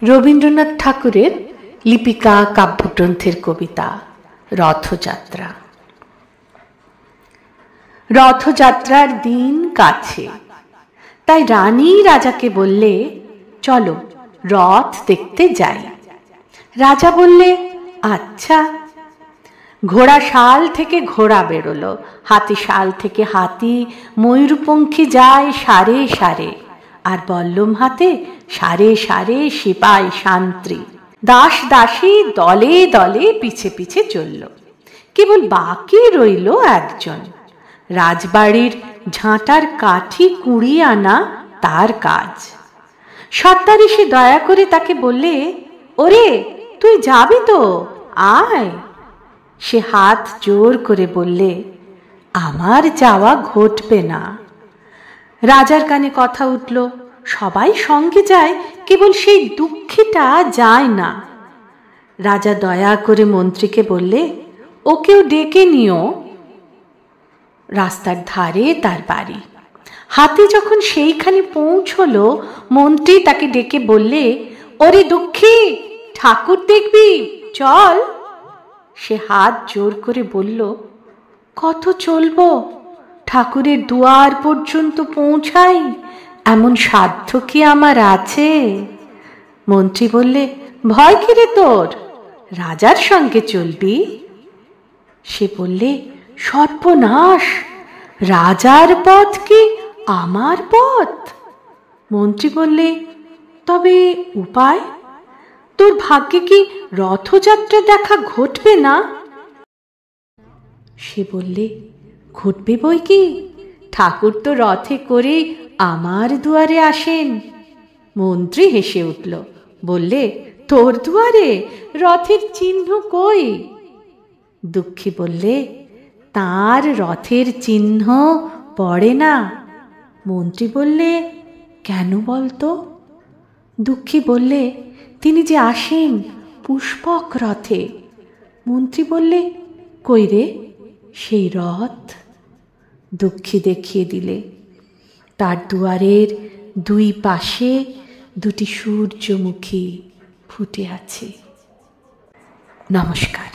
রবীন্দ্রনাথ ঠাকুরের লিপিকা কাব্যগ্রন্থের কবিতা রথযাত্রা। রথযাত্রার দিন কাছে, তাই রানী রাজাকে বললে, চলো রথ দেখতে যাই। রাজা বললে, আচ্ছা। ঘোড়া শাল থেকে ঘোড়া বেরোলো, হাতি শাল থেকে হাতি, ময়ূরপঙ্খী যায় সারে সারে, আর বল্লম হাতে সারে সারে সিপাই শান্ত্রী দাস দাসী দলে দলে পিছে পিছে চলল। কেবল বাকি রইল একজন, রাজবাড়ির ঝাঁটার কাঠি কুড়িয়ে আনা তার কাজ। সর্দার এসে দয়া করে তাকে বললে, ওরে তুই যাবি তো, আয়। সে হাত জোর করে বললে, আমার যাওয়া ঘটবে না। রাজার কানে কথা উঠল, সবাই সঙ্গে যায়, কেবল সেই দুঃখীটা যায় না। রাজা দয়া করে মন্ত্রীকে বললে, ওকেও ডেকে নিও। রাস্তার ধারে তার বাড়ি। হাতি যখন সেইখানে পৌঁছল, মন্ত্রী তাকে ডেকে বললে, ওরে দুঃখী, ঠাকুর দেখবি, চল। সে হাত জোর করে বলল, কত চলবো? ঠাকুরের দুয়ার পর্যন্ত পৌঁছাই, এমন সাধ্য কি আমার আছে? মন্ত্রী বললে, ভয় কি রে তোর? রাজার সঙ্গে চলবি? সে বললে, সর্বনাশ, রাজার পথ কি আমার পথ? মন্ত্রী বললে, তবে উপায়? তোর ভাগ্যে কি রথযাত্রা দেখা ঘটবে না? সে বললে, ঘটবে বই কি, ঠাকুর তো রথে করে আমার দুয়ারে আসেন। মন্ত্রী হেসে উঠল, বললে, তোর দুয়ারে রথের চিহ্ন কই? দুঃখী বললে, তার রথের চিহ্ন পড়ে না। মন্ত্রী বললে, কেন বলতো? দুঃখী বললে, তিনি যে আসেন পুষ্পক রথে। মন্ত্রী বললে, কই রে সেই রথ? দুঃখী দেখিয়ে দিলে, তার দুয়ারের দুই পাশে দুটি সূর্যমুখী ফুটে আছে। নমস্কার।